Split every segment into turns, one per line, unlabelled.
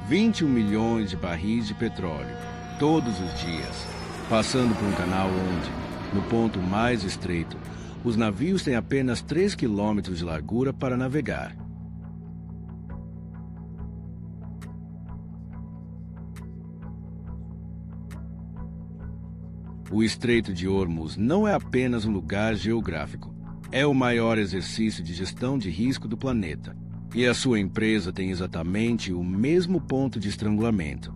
$21 milhões de barris de petróleo, todos os dias, passando por um canal onde, no ponto mais estreito, os navios têm apenas 3 quilômetros de largura para navegar. O Estreito de Hormuz não é apenas um lugar geográfico. É o maior exercício de gestão de risco do planeta. E a sua empresa tem exatamente o mesmo ponto de estrangulamento.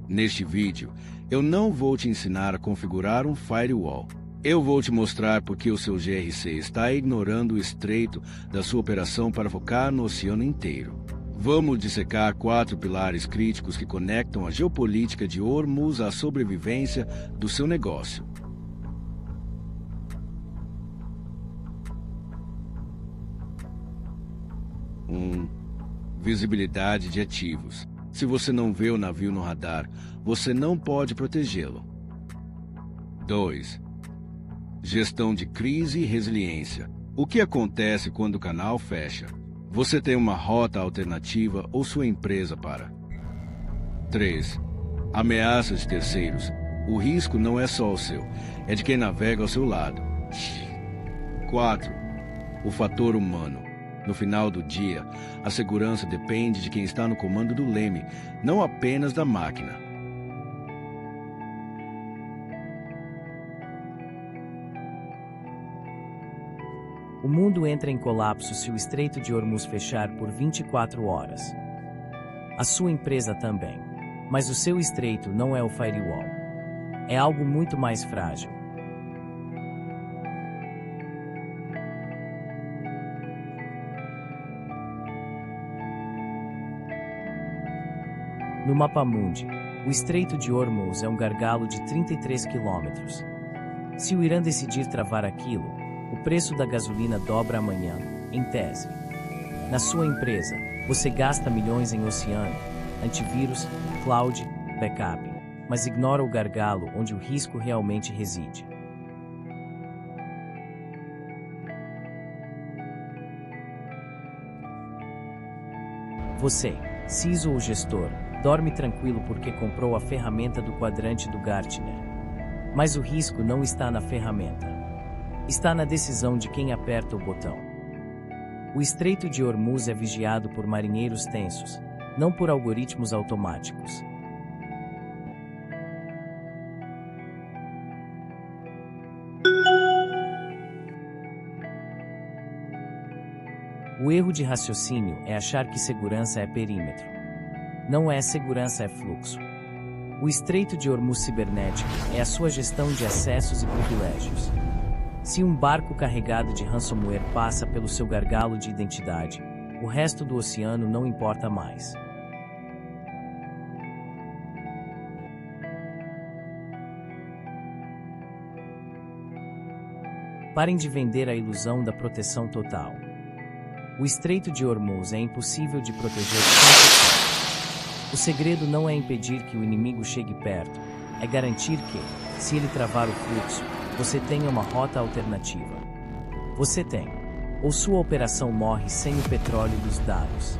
Neste vídeo, eu não vou te ensinar a configurar um firewall. Eu vou te mostrar porque o seu GRC está ignorando o estreito da sua operação para focar no oceano inteiro. Vamos dissecar 4 pilares críticos que conectam a geopolítica de Hormuz à sobrevivência do seu negócio. 1. Visibilidade de ativos. Se você não vê o navio no radar, você não pode protegê-lo. 2. Gestão de crise e resiliência. O que acontece quando o canal fecha? Você tem uma rota alternativa ou sua empresa para? 3. Ameaças de terceiros. O risco não é só o seu, é de quem navega ao seu lado. 4. O fator humano. No final do dia, a segurança depende de quem está no comando do leme, não apenas da máquina.
O mundo entra em colapso se o Estreito de Hormuz fechar por 24 horas. A sua empresa também. Mas o seu estreito não é o firewall. É algo muito mais frágil. No mapa mundi, o Estreito de Hormuz é um gargalo de 33 quilômetros. Se o Irã decidir travar aquilo, o preço da gasolina dobra amanhã, em tese. Na sua empresa, você gasta milhões em oceano, antivírus, cloud, backup, mas ignora o gargalo onde o risco realmente reside. Você, CISO ou gestor, dorme tranquilo porque comprou a ferramenta do quadrante do Gartner. Mas o risco não está na ferramenta. Está na decisão de quem aperta o botão. O Estreito de Hormuz é vigiado por marinheiros tensos, não por algoritmos automáticos. O erro de raciocínio é achar que segurança é perímetro. Não é segurança, é fluxo. O Estreito de Hormuz cibernético é a sua gestão de acessos e privilégios. Se um barco carregado de ransomware passa pelo seu gargalo de identidade, o resto do oceano não importa mais. Parem de vender a ilusão da proteção total. O Estreito de Hormuz é impossível de proteger 100%. O segredo não é impedir que o inimigo chegue perto, é garantir que, se ele travar o fluxo, você tenha uma rota alternativa. Você tem. Ou sua operação morre sem o petróleo dos dados.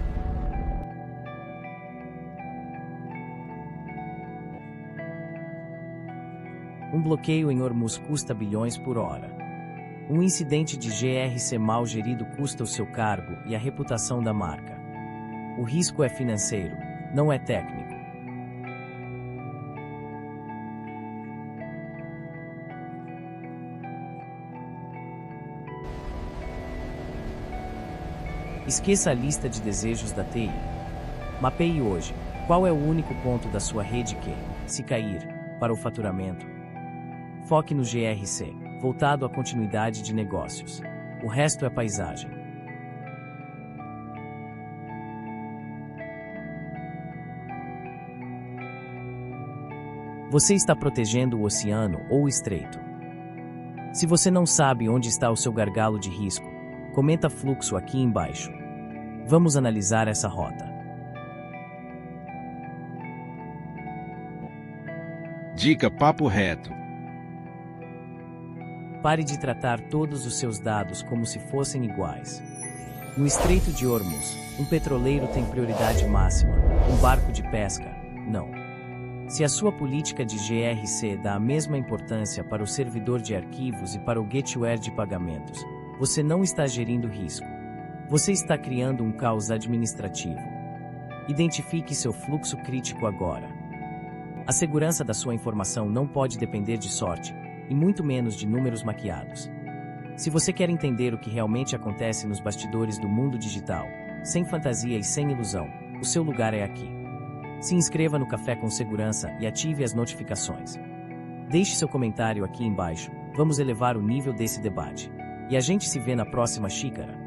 Um bloqueio em Hormuz custa bilhões por hora. Um incidente de GRC mal gerido custa o seu cargo e a reputação da marca. O risco é financeiro, não é técnico. Esqueça a lista de desejos da TI. Mapeie hoje qual é o único ponto da sua rede que, se cair, para o faturamento. Foque no GRC, voltado à continuidade de negócios. O resto é paisagem. Você está protegendo o oceano ou o estreito. Se você não sabe onde está o seu gargalo de risco, comenta fluxo aqui embaixo. Vamos analisar essa rota.
Dica papo reto.
Pare de tratar todos os seus dados como se fossem iguais. No Estreito de Hormuz, um petroleiro tem prioridade máxima, um barco de pesca, não. Se a sua política de GRC dá a mesma importância para o servidor de arquivos e para o gateway de pagamentos, você não está gerindo risco. Você está criando um caos administrativo. Identifique seu fluxo crítico agora. A segurança da sua informação não pode depender de sorte, e muito menos de números maquiados. Se você quer entender o que realmente acontece nos bastidores do mundo digital, sem fantasia e sem ilusão, o seu lugar é aqui. Se inscreva no Café com Segurança e ative as notificações. Deixe seu comentário aqui embaixo, vamos elevar o nível desse debate. E a gente se vê na próxima xícara.